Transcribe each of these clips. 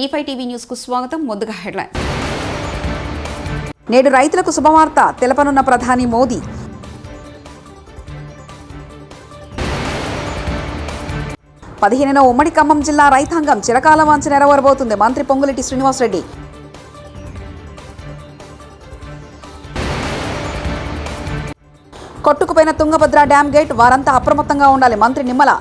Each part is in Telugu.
E5 టీవీ న్యూస్ కు స్వాగతం. ముందుగా హెడ్లైన్స్. నేడు రైతులకు శుభవార్త తెలపనున్న ప్రధాని మోదీ. పదిహేనున ఉమ్మడి ఖమ్మం జిల్లా రైతాంగం చిరకాల వాంఛ నెరవేరబోతుంది. మంత్రి పొంగులేటి శ్రీనివాసరెడ్డి. కొట్టుకుపోయిన తుంగభద్ర డ్యామ్ గేట్ వారంతా అప్రమత్తంగా ఉండాలి. మంత్రి నిమ్మల.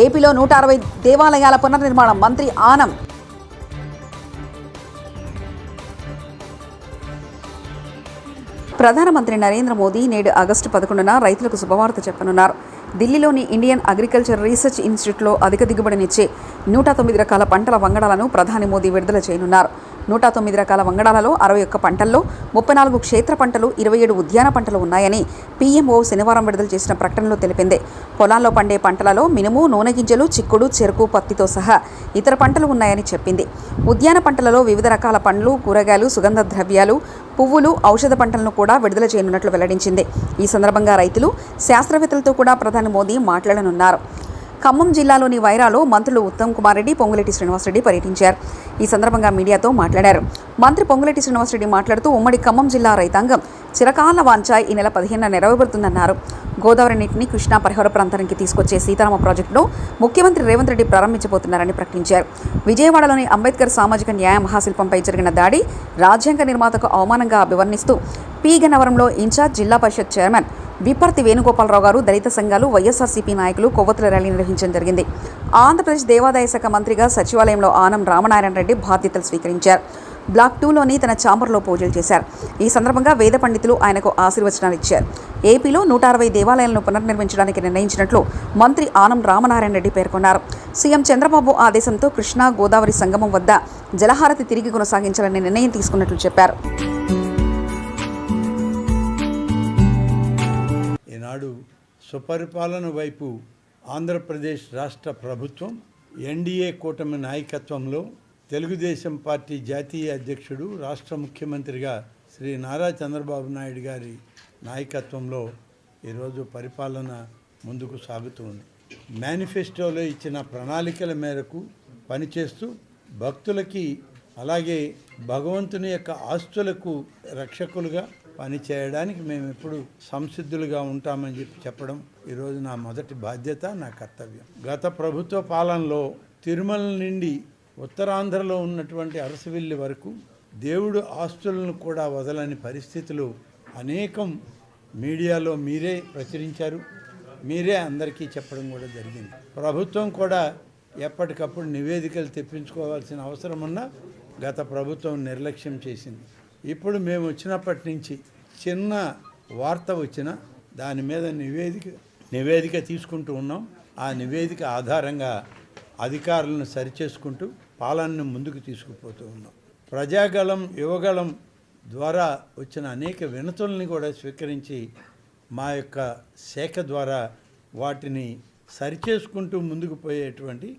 ఏపీలో 160 దేవాలయాల పునర్నిర్మాణం. మంత్రి ఆనం. ప్రధానమంత్రి నరేంద్ర మోదీ నేడు ఆగస్టు 11న రైతులకు శుభవార్త చెప్పనున్నారు. ఢిల్లీలోని ఇండియన్ అగ్రికల్చర్ రీసెర్చ్ ఇన్స్టిట్యూట్లో అధిక దిగుబడినిచ్చే 109 రకాల పంటల వంగడాలను ప్రధాని మోదీ విడుదల చేయనున్నారు. 109 రకాల వంగడాలలో 61 పంటల్లో 34 క్షేత్ర పంటలు, 27 ఉద్యాన పంటలు ఉన్నాయని పీఎంఓ శనివారం విడుదల చేసిన ప్రకటనలో తెలిపింది. పొలాల్లో పండే పంటలలో మినుము, నూనె గింజలు, చిక్కుడు, చెరుకు, పత్తితో సహా ఇతర పంటలు ఉన్నాయని చెప్పింది. ఉద్యాన పంటలలో వివిధ రకాల పండ్లు, కూరగాయలు, సుగంధ ద్రవ్యాలు, పువ్వులు, ఔషధ పంటలను కూడా విడుదల చేయనున్నట్లు వెల్లడించింది. ఈ సందర్భంగా రైతులు, శాస్త్రవేత్తలతో కూడా ప్రధాని మోదీ మాట్లాడనున్నారు. ఖమ్మం జిల్లాలోని వైరాలో మంత్రులు ఉత్తమ్ కుమార్ రెడ్డి, పొంగులేటి శ్రీనివాసరెడ్డి పర్యటించారు. ఈ సందర్భంగా మీడియాతో మాట్లాడారు. మంత్రి పొంగులేటి శ్రీనివాసరెడ్డి మాట్లాడుతూ ఉమ్మడి ఖమ్మం జిల్లా రైతాంగం చిరకాల వాంఛ ఈ నెల 15న నెరవేరుతుందన్నారు. గోదావరి నీటిని కృష్ణా పరిహార ప్రాంతానికి తీసుకొచ్చే సీతారామ ప్రాజెక్టును ముఖ్యమంత్రి రేవంత్ రెడ్డి ప్రారంభించబోతున్నారని ప్రకటించారు. విజయవాడలోని అంబేద్కర్ సామాజిక న్యాయ మహాశిల్పంపై జరిగిన దాడి రాజ్యాంగ నిర్మాతకు అవమానంగా అభివర్ణిస్తూ పి గన్నవరంలో ఇన్ఛార్జ్ జిల్లా పరిషత్ చైర్మన్ విప్పర్తి వేణుగోపాలరావు గారు, దళిత సంఘాలు, వైఎస్ఆర్సీపీ నాయకులు కొవ్వొత్తుల ర్యాలీ నిర్వహించడం జరిగింది. ఆంధ్రప్రదేశ్ దేవాదాయ శాఖ మంత్రిగా సచివాలయంలో ఆనం రామనారాయణ రెడ్డి బాధ్యతలు స్వీకరించారు. బ్లాక్ 2లోని తన ఛాంబర్లో పూజలు చేశారు. ఈ సందర్భంగా వేద పండితులు ఆయనకు ఆశీర్వచనాలు ఇచ్చారు. ఏపీలో 160 దేవాలయాలను పునర్నిర్మించడానికి నిర్ణయించినట్లు మంత్రి ఆనం రామనారాయణ రెడ్డి పేర్కొన్నారు. సీఎం చంద్రబాబు ఆదేశంతో కృష్ణా గోదావరి సంగమం వద్ద జలహారతి తిరిగి కొనసాగించాలని నిర్ణయం తీసుకున్నట్లు చెప్పారు. ఈనాడు సుపరిపాలన వైపు ఆంధ్రప్రదేశ్ రాష్ట్ర ప్రభుత్వం ఎన్డీఏ కూటమి నాయకత్వంలో తెలుగుదేశం పార్టీ జాతీయ అధ్యక్షుడు, రాష్ట్ర ముఖ్యమంత్రిగా శ్రీ నారా చంద్రబాబు నాయుడు గారి నాయకత్వంలో ఈరోజు పరిపాలన ముందుకు సాగుతుంది. మేనిఫెస్టోలో ఇచ్చిన ప్రణాళికల మేరకు పనిచేస్తూ భక్తులకి అలాగే భగవంతుని యొక్క ఆస్తులకు రక్షకులుగా పనిచేయడానికి మేము ఎప్పుడు సంసిద్ధులుగా ఉంటామని చెప్పడం ఈరోజు నా మొదటి బాధ్యత, నా కర్తవ్యం. గత ప్రభుత్వ పాలనలో తిరుమల నుండి ఉత్తరాంధ్రలో ఉన్నటువంటి అరసవిల్లి వరకు దేవుడు ఆస్తులను కూడా వదలని పరిస్థితులు అనేకం మీడియాలో మీరే ప్రచురించారు, మీరే అందరికీ చెప్పడం కూడా జరిగింది. ప్రభుత్వం కూడా ఎప్పటికప్పుడు నివేదికలు తెప్పించుకోవాల్సిన అవసరం ఉన్నా గత ప్రభుత్వం నిర్లక్ష్యం చేసింది. ఇప్పుడు మేము వచ్చినప్పటి నుంచి చిన్న వార్త వచ్చినా దాని మీద నివేదిక తీసుకుంటూ ఉన్నాం. ఆ నివేదిక ఆధారంగా అధికారులను సరిచేసుకుంటూ పాలనను ముందుకు తీసుకుపోతూ ఉన్నాం. ప్రజాగళం, యువగళం ద్వారా వచ్చిన అనేక వినతుల్ని కూడా స్వీకరించి మా యొక్క శాఖ ద్వారా వాటిని సరిచేసుకుంటూ ముందుకు పోయేటువంటి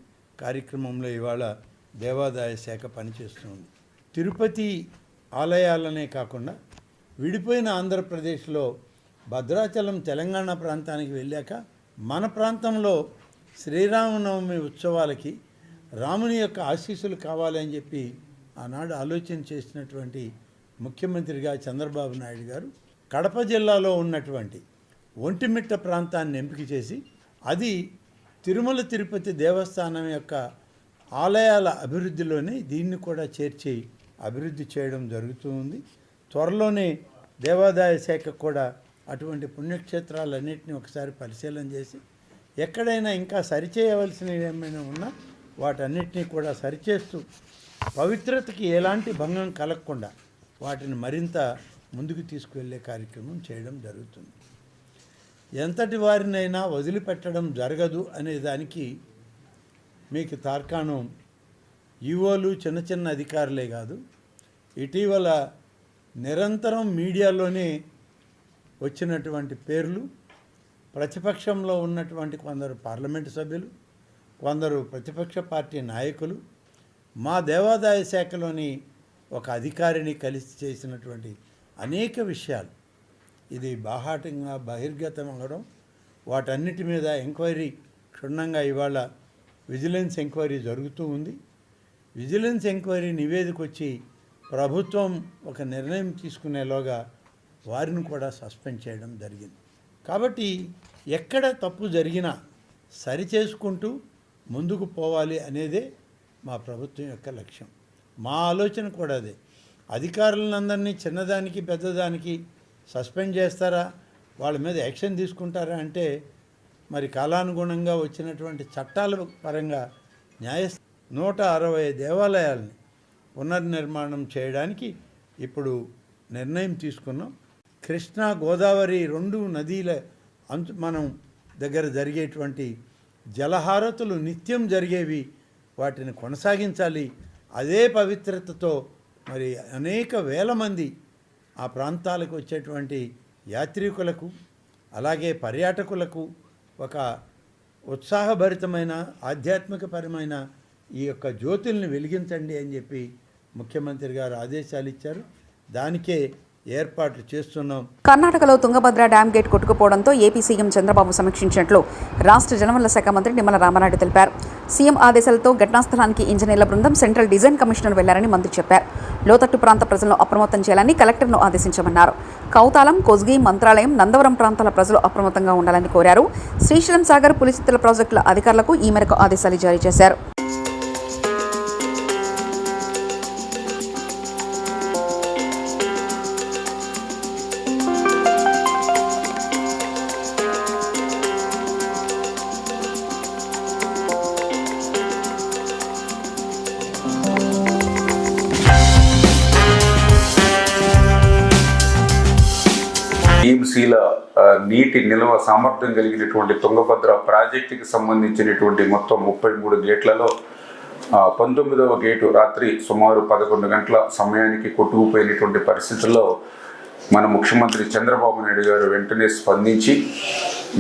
కార్యక్రమంలో ఇవాళ దేవాదాయ శాఖ పనిచేస్తుంది. తిరుపతి ఆలయాలనే కాకుండా విడిపోయిన ఆంధ్రప్రదేశ్లో భద్రాచలం తెలంగాణ ప్రాంతానికి వెళ్ళాక మన ప్రాంతంలో శ్రీరామనవమి ఉత్సవాలకి రాముని యొక్క ఆశీస్సులు కావాలని చెప్పి ఆనాడు ఆలోచన చేసినటువంటి ముఖ్యమంత్రిగా చంద్రబాబు నాయుడు గారు కడప జిల్లాలో ఉన్నటువంటి ఒంటిమిట్ట ప్రాంతాన్ని ఎంపిక చేసి అది తిరుమల తిరుపతి దేవస్థానం యొక్క ఆలయాల అభివృద్ధిలోనే దీన్ని కూడా చేర్చి అభివృద్ధి చేయడం జరుగుతుంది. త్వరలోనే దేవాదాయ శాఖ కూడా అటువంటి పుణ్యక్షేత్రాలన్నింటినీ ఒకసారి పరిశీలన చేసి ఎక్కడైనా ఇంకా సరిచేయవలసినవి ఏమైనా ఉన్నా వాటన్నిటినీ కూడా సరిచేస్తూ పవిత్రతకి ఎలాంటి భంగం కలగకుండా వాటిని మరింత ముందుకు తీసుకువెళ్ళే కార్యక్రమం చేయడం జరుగుతుంది. ఎంతటి వారినైనా వదిలిపెట్టడం జరగదు అనే దానికి మీకు తార్కాణం ఈవోలు, చిన్న చిన్న అధికారులే కాదు, ఇటీవల నిరంతరం మీడియాలోనే వచ్చినటువంటి పేర్లు, ప్రతిపక్షంలో ఉన్నటువంటి కొందరు పార్లమెంటు సభ్యులు, కొందరు ప్రతిపక్ష పార్టీ నాయకులు మా దేవాదాయ శాఖలోని ఒక అధికారిని కలిసి చేసినటువంటి అనేక విషయాలు ఇది బాహాటంగా బహిర్గతం అవ్వడం, వాటన్నిటి మీద ఎంక్వైరీ క్షుణ్ణంగా ఇవాళ విజిలెన్స్ ఎంక్వైరీ జరుగుతూ ఉంది. విజిలెన్స్ ఎంక్వైరీ నివేదిక వచ్చి ప్రభుత్వం ఒక నిర్ణయం తీసుకునేలోగా వారిని కూడా సస్పెండ్ చేయడం జరిగింది. కాబట్టి ఎక్కడ తప్పు జరిగినా సరిచేసుకుంటూ ముందుకు పోవాలి అనేదే మా ప్రభుత్వం యొక్క లక్ష్యం. మా ఆలోచన కూడా అదే. అధికారులందరినీ చిన్నదానికి పెద్దదానికి సస్పెండ్ చేస్తారా, వాళ్ళ మీద యాక్షన్ తీసుకుంటారా అంటే మరి కాలానుగుణంగా వచ్చినటువంటి చట్టాల పరంగా 160 దేవాలయాలని పునర్నిర్మాణం చేయడానికి ఇప్పుడు నిర్ణయం తీసుకున్నాం. కృష్ణా గోదావరి 2 నదీల మనం దగ్గర జరిగేటువంటి జలహారతులు నిత్యం జరిగేవి, వాటిని కొనసాగించాలి. అదే పవిత్రతతో మరి అనేక వేల మంది ఆ ప్రాంతాలకు వచ్చేటువంటి యాత్రికులకు అలాగే పర్యాటకులకు ఒక ఉత్సాహభరితమైన ఆధ్యాత్మికపరమైన ఈ యొక్క జ్యోతుల్ని వెలిగించండి అని చెప్పి ముఖ్యమంత్రి గారు ఆదేశాలు ఇచ్చారు. దానికే ఏర్పాట్లు చేస్తున్నాం. కర్ణాటకలో తుంగభద్ర డ్యామ్ గేట్ కొట్టుకుపోవడంతో ఏపీ సీఎం చంద్రబాబు సమీక్షించినట్లు రాష్ట్ర జలవనరుల శాఖ మంత్రి నిమ్మల రామానాయుడు తెలిపారు. సీఎం ఆదేశాలతో ఘటనాస్థలానికి ఇంజనీర్ల బృందం సెంట్రల్ డిజైన్ కమిషనర్ వెళ్లారని మంత్రి చెప్పారు. లోతట్టు ప్రాంత ప్రజలను అప్రమత్తం చేయాలని కలెక్టర్ను ఆదేశించమన్నారు. కౌతాలం, కొజ్గి, మంత్రాలయం, నందవరం ప్రాంతాల ప్రజలు అప్రమత్తంగా ఉండాలని కోరారు. శ్రీశైలం సాగర్, పులిచిత్తల ప్రాజెక్టుల అధికారులకు ఈ మేరకు ఆదేశాలు జారీ చేశారు. టీఎంసీల నీటి నిల్వ సామర్థ్యం కలిగినటువంటి తుంగభద్ర ప్రాజెక్టుకి సంబంధించినటువంటి మొత్తం 33 గేట్లలో 19వ గేటు రాత్రి సుమారు 11 గంటల సమయానికి కొట్టుకుపోయినటువంటి పరిస్థితుల్లో మన ముఖ్యమంత్రి చంద్రబాబు నాయుడు గారు వెంటనే స్పందించి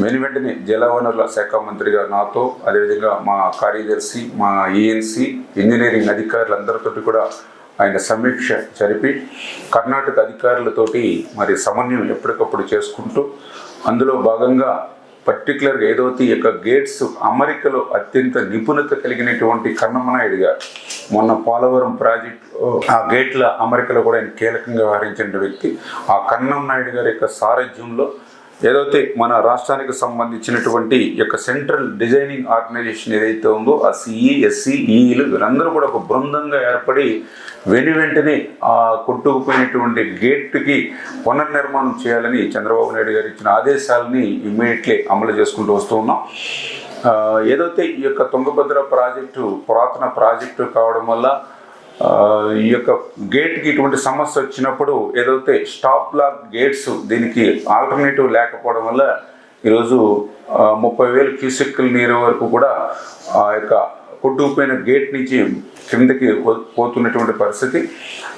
వెంటనే జలవనరుల శాఖ మంత్రిగా నాతో, అదేవిధంగా మా కార్యదర్శి, మా ఈఎన్సీ ఇంజనీరింగ్ అధికారులందరితో కూడా ఆయన సమీక్ష జరిపి కర్ణాటక అధికారులతోటి మరి సమన్వయం ఎప్పటికప్పుడు చేసుకుంటూ అందులో భాగంగా పర్టికులర్గా ఏదైతే యొక్క గేట్స్ అమరికలో అత్యంత నిపుణత కలిగినటువంటి కన్నమనాయుడు గారు మొన్న పోలవరం ప్రాజెక్టు ఆ గేట్ల అమరికలో కూడా ఆయన కీలకంగా వ్యవహరించిన వ్యక్తి. ఆ కన్నమనాయుడు గారి యొక్క సారథ్యంలో ఏదైతే మన రాష్ట్రానికి సంబంధించినటువంటి యొక్క సెంట్రల్ డిజైనింగ్ ఆర్గనైజేషన్ ఏదైతే ఉందో ఆ సిఈ, ఎస్సీ, ఈఈలు వీరందరూ కూడా ఒక బృందంగా ఏర్పడి వెంటనే ఆ కొట్టుకుపోయినటువంటి గేట్కి పునర్నిర్మాణం చేయాలని చంద్రబాబు నాయుడు గారు ఇచ్చిన ఆదేశాలని ఇమ్మీడియట్లీ అమలు చేసుకుంటూ వస్తూ ఉన్నాం. ఏదైతే ఈ యొక్క తుంగభద్ర ప్రాజెక్టు పురాతన ప్రాజెక్టు కావడం వల్ల ఈ యొక్క గేట్కి ఇటువంటి సమస్య వచ్చినప్పుడు ఏదైతే స్టాప్ లాక్ గేట్స్ దీనికి ఆల్టర్నేటివ్ లేకపోవడం వల్ల ఈరోజు 30,000 క్యూసెక్కుల నీరు వరకు కూడా ఆ యొక్క కొట్టుకుపోయిన గేట్ నుంచి కిందకి పోతున్నటువంటి పరిస్థితి.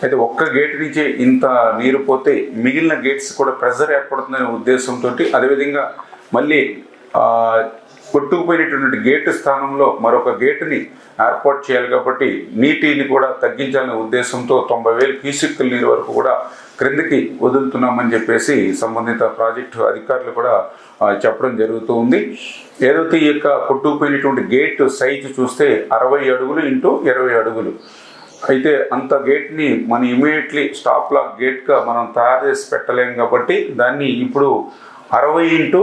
అయితే ఒక్క గేట్ నుంచి ఇంత నీరు పోతే మిగిలిన గేట్స్ కూడా ప్రెషర్ ఏర్పడుతుందనే ఉద్దేశంతో, అదేవిధంగా మళ్ళీ కొట్టుకుపోయినటువంటి గేటు స్థానంలో మరొక గేటుని ఏర్పాటు చేయాలి కాబట్టి నీటిని కూడా తగ్గించాలనే ఉద్దేశంతో 90,000 క్యూసెక్కుల నీరు వరకు కూడా క్రిందకి వదులుతున్నామని చెప్పేసి సంబంధిత ప్రాజెక్టు అధికారులు కూడా చెప్పడం జరుగుతూ ఉంది. ఏదైతే ఈ యొక్క కొట్టుకుపోయినటువంటి గేట్ సైజు చూస్తే 60 అడుగులు ఇంటూ 20 అడుగులు. అయితే అంత గేట్ని మనం ఇమీడియట్లీ స్టాప్ లాక్ గేట్గా మనం తయారు చేసి పెట్టలేము కాబట్టి దాన్ని ఇప్పుడు 60 ఇంటూ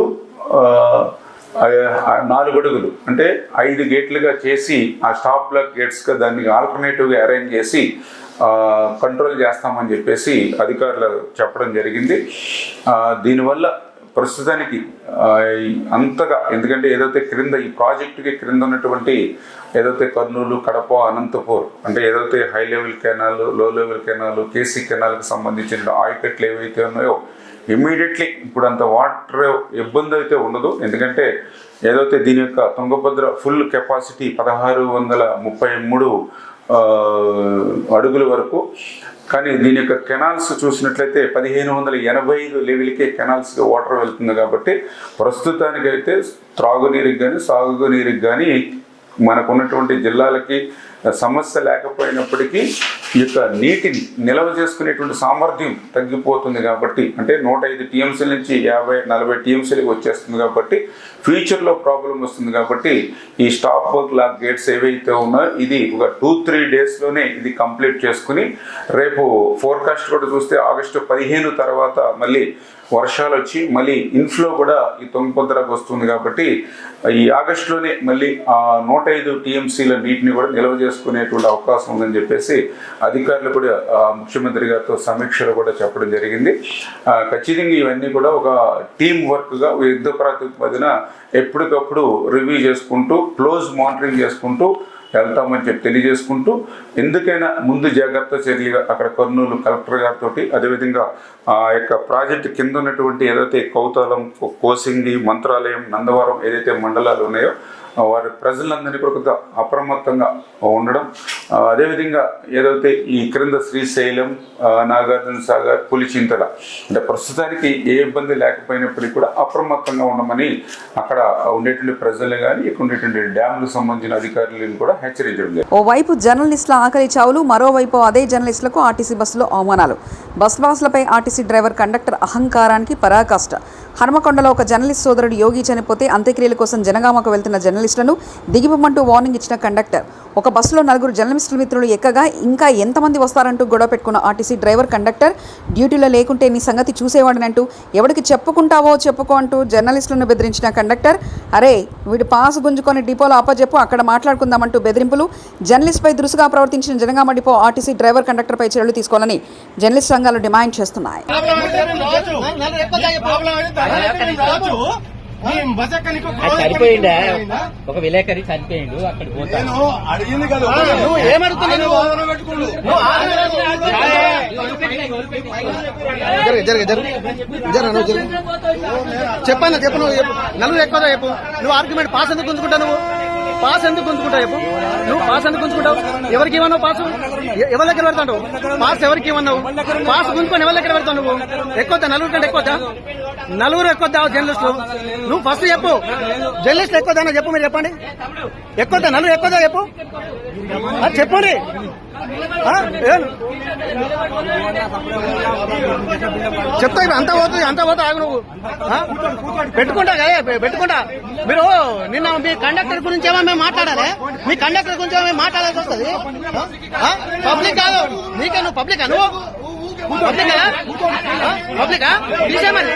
4 అడుగులు అంటే 5 గేట్లుగా చేసి ఆ స్టాప్ లాక్ గేట్స్గా దాన్ని ఆల్టర్నేటివ్గా అరేంజ్ చేసి కంట్రోల్ చేస్తామని చెప్పేసి అధికారులు చెప్పడం జరిగింది. దీనివల్ల ప్రస్తుతానికి అంతగా, ఎందుకంటే ఏదైతే క్రింద ఈ ప్రాజెక్టుకి క్రింద ఉన్నటువంటి ఏదైతే కర్నూలు, కడప, అనంతపూర్ అంటే ఏదైతే హై లెవెల్ కెనాల్, లో లెవెల్ కెనాల్, కేసీ కెనాల్కి సంబంధించిన ఆయకట్లు ఏవైతే ఉన్నాయో ఇమ్మీడియట్లీ ఇప్పుడు అంత వాటర్ ఇబ్బంది అయితే ఉండదు. ఎందుకంటే ఏదైతే దీని యొక్క తుంగభద్ర ఫుల్ కెపాసిటీ 1633 అడుగుల వరకు, కానీ దీని యొక్క కెనాల్స్ చూసినట్లయితే 1585 లెవెల్కే కెనాల్స్గా వాటర్ వెళ్తుంది కాబట్టి ప్రస్తుతానికైతే త్రాగునీరుకి కానీ సాగునీరుకి కానీ మనకున్నటువంటి జిల్లాలకి సమస్య లేకపోయినప్పటికీ ఈ యొక్క నీటిని నిల్వ చేసుకునేటువంటి సామర్థ్యం తగ్గిపోతుంది కాబట్టి, అంటే 105 టీఎంసీల నుంచి 50-40 టీఎంసీలకు వచ్చేస్తుంది కాబట్టి ఫ్యూచర్లో ప్రాబ్లం వస్తుంది. కాబట్టి ఈ స్టాప్ వర్క్ లాక్ గేట్స్ ఏవైతే ఉన్నాయో ఇది ఒక 2-3 డేస్లోనే ఇది కంప్లీట్ చేసుకుని, రేపు ఫోర్కాస్ట్ కూడా చూస్తే ఆగస్టు 15 తర్వాత మళ్ళీ వర్షాలు వచ్చి మళ్ళీ ఇన్ఫ్లో కూడా ఈ తుంగభద్రకు వస్తుంది. కాబట్టి ఈ ఆగస్టులోనే మళ్ళీ 105 టీఎంసీల నీటిని కూడా నిల్వ చేసుకునేటువంటి అవకాశం ఉందని చెప్పేసి అధికారులు కూడా ముఖ్యమంత్రి గారితో సమీక్షలో కూడా చెప్పడం జరిగింది. ఖచ్చితంగా ఇవన్నీ కూడా ఒక టీం వర్క్గా యుద్ధ ప్రాతిపదికన ఎప్పటికప్పుడు రివ్యూ చేసుకుంటూ క్లోజ్ మానిటరింగ్ చేసుకుంటూ వెళ్తామని చెప్పి తెలియజేసుకుంటూ, ఎందుకైనా ముందు జాగ్రత్త చర్యగా అక్కడ కర్నూలు కలెక్టర్ గారితో, అదేవిధంగా ఆ యొక్క ప్రాజెక్టు కింద ఉన్నటువంటి ఏదైతే కౌతాలం, కోసింగి, మంత్రాలయం, నందవరం ఏదైతే మండలాలు ఉన్నాయో వారి ప్రజలందరినీ కూడా కొంత అప్రమత్తంగా ఉండడం, అదేవిధంగా ఏదైతే ఈ క్రింద శ్రీశైలం, నాగార్జున సాగర్, పులిచింతల అంటే ప్రస్తుతానికి ఏ ఇబ్బంది లేకపోయినప్పటికీ కూడా అప్రమత్తంగా ఉండమని అక్కడ ఉండేటువంటి ప్రజలు కానీ ఇక్కడ ఉండేటువంటి డ్యాములకు సంబంధించిన అధికారులను కూడా హెచ్చరించడం జరిగింది. ఓవైపు జర్నలిస్టుల ఆకలి చావులు, మరోవైపు అదే జర్నలిస్టులకు ఆర్టీసీ బస్సులో అవమానాలు. బస్ బాసులపై ఆర్టీసీ డ్రైవర్ కండక్టర్ అహంకారానికి పరాకాష్ట. హనుమకొండలో ఒక జర్నలిస్ట్ సోదరుడు యోగి చనిపోతే అంత్యక్రియల కోసం జనగామకు వెళ్తున్న జర్నలిస్టులను దిగిపోమంటూ వార్నింగ్ ఇచ్చిన కండక్టర్. ఒక బస్సులో 4 జర్నలిస్టుల మిత్రులు ఎక్కగా ఇంకా ఎంతమంది వస్తారంటూ గొడవ పెట్టుకున్న ఆర్టీసీ డ్రైవర్ కండక్టర్. డ్యూటీలో లేకుంటే నీ సంగతి చూసేవాడినంటూ ఎవరికి చెప్పుకుంటావో చెప్పుకో అంటూ జర్నలిస్టులను బెదిరించిన కండక్టర్. అరే వీడి పాస్ గుంజుకొని డిపోలో అప్పచెప్పు, అక్కడ మాట్లాడుకుందామంటూ బెదిరింపులు. జర్నలిస్ట్పై దురుసుగా ప్రవర్తించిన జనగామ డిపో ఆర్టీసీ డ్రైవర్ కండక్టర్పై చర్యలు తీసుకోవాలని జర్నలిస్ట్ సంఘాలు డిమాండ్ చేస్తున్నాయి. చనిపోయిందా ఒక విలేకరి చనిపోయిండు, అక్కడ పోతాను అడిగింది కదా. నువ్వు ఏమడుగుతున్నావు? చెప్పన్నా చెప్పు, నువ్వు నలుగురు ఎక్కువ చెప్పు. నువ్వు ఆర్గ్యుమెంట్ పాస్ ఎందుకు గుంజుకుంటావు? నువ్వు పాస్ ఎందుకు గుంజుకుంటావు చెప్పు. నువ్వు పాస్ ఎందుకు గుంజుకుంటావు? ఎవరికి ఇవ్వన్నావు పాసు? ఎవరి దగ్గర పెడతావు పాస్? ఎవరికి ఇవ్వన్నావు పాస్? గుంజుకొని ఎవరి దగ్గర పెడతావు? నువ్వు ఎక్కువ నలుగురు కంటే ఎక్కువ నలుగురు ఎక్కువ జర్నలిస్టులు. నువ్వు ఫస్ట్ చెప్పు, జర్నలిస్ట్ ఎక్కువ చెప్పు. మీరు చెప్పండి, ఎక్కువ నలుగురు ఎక్కువ చెప్పు, చెప్పండి. చెప్తా అంత పోతుంది ఆగు. నువ్వు పెట్టుకుంటా కదా, పెట్టుకుంటా. మీరు నిన్న మీ కండక్టర్ గురించి ఏమో మేము మాట్లాడాలి, మీ కండక్టర్ గురించి ఏమో మేము మాట్లాడాల్సి వస్తుంది. పబ్లిక్ కాదు నీకే, నువ్వు పబ్లికా? నువ్వు పబ్లిక్ కదా, పబ్లికా? తీసేమని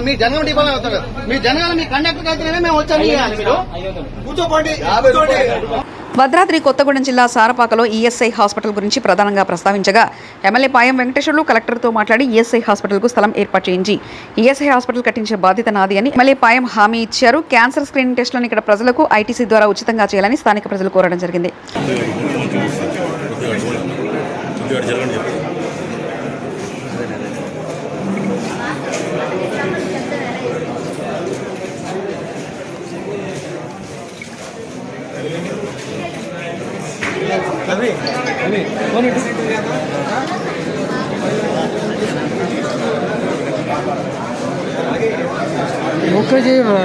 మీ జనగం డిపోలో అవుతారు. మీ జనగాలు మీ కండక్టర్ అయితేనే మేము వచ్చాము. మీరు కూర్చోపోండి. భద్రాద్రి కొత్తగూడెం జిల్లా సారపాకలో ఈఎస్ఐ హాస్పిటల్ గురించి ప్రధానంగా ప్రస్తావించగా ఎమ్మెల్యే పాయం వెంకటేశ్వర్లు కలెక్టర్తో మాట్లాడి ఈఎస్ఐ హాస్పిటల్కు స్థలం ఏర్పాటు చేయించి ఈఎస్ఐ హాస్పిటల్ కట్టించే బాధ్యత నాది అని ఎమ్మెల్యే పాయం హామీ ఇచ్చారు. క్యాన్సర్ స్క్రీనింగ్ టెస్టులను ఇక్కడ ప్రజలకు ఐటీసీ ద్వారా ఉచితంగా చేయాలని స్థానిక ప్రజలు కోరడం జరిగింది. ఓకే చేయవా?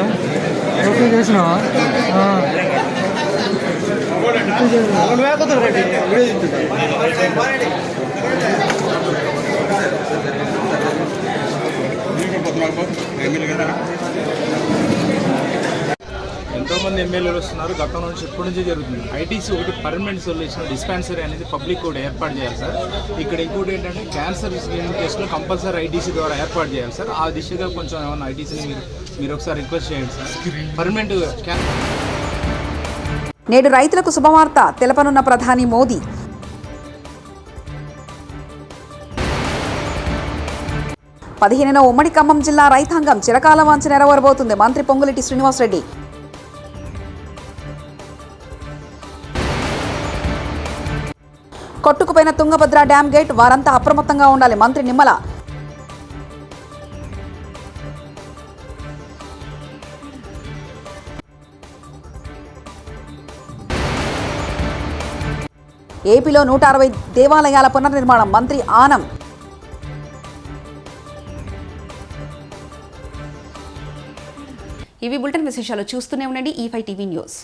ఓకే చేసినావా? ఎంతోమంది ఎమ్మెల్యేలు వస్తున్నారు. గతం నుంచి ఇప్పటి నుంచి జరుగుతుంది. ఐటీసీ ఒకటి పర్మనెంట్ సొల్యూషన్ డిస్పెన్సరీ అనేది పబ్లిక్ కూడా ఏర్పాటు చేయాలి సార్. ఇక్కడ ఇంకోటి ఏంటంటే క్యాన్సర్ స్క్రీనింగ్ టెస్ట్లో కంపల్సరీ ఐటీసీ ద్వారా ఏర్పాటు చేయాలి సార్. ఆ దిశగా కొంచెం ఏమన్నా ఐటీసీని మీరు ఒకసారి రిక్వెస్ట్ చేయండి సార్. పర్మనెంట్ నేడు రైతులకు శుభవార్త తెలపనున్న ప్రధాని మోదీ. పదిహేనున ఉమ్మడి ఖమ్మం జిల్లా రైతాంగం చిరకాల వాంఛ నెరవేరబోతుంది. మంత్రి పొంగులేటి శ్రీనివాసరెడ్డి. కొట్టుకుపోయిన తుంగభద్ర డ్యామ్ గేట్, వారంతా అప్రమత్తంగా ఉండాలి. మంత్రి నిమ్మల. ఏపీలో 160 దేవాలయాల పునర్నిర్మాణం. మంత్రి ఆనం. ఇవి బులెటిన్ విశేషాలు. చూస్తూనే ఉండండి E5 టీవీ న్యూస్.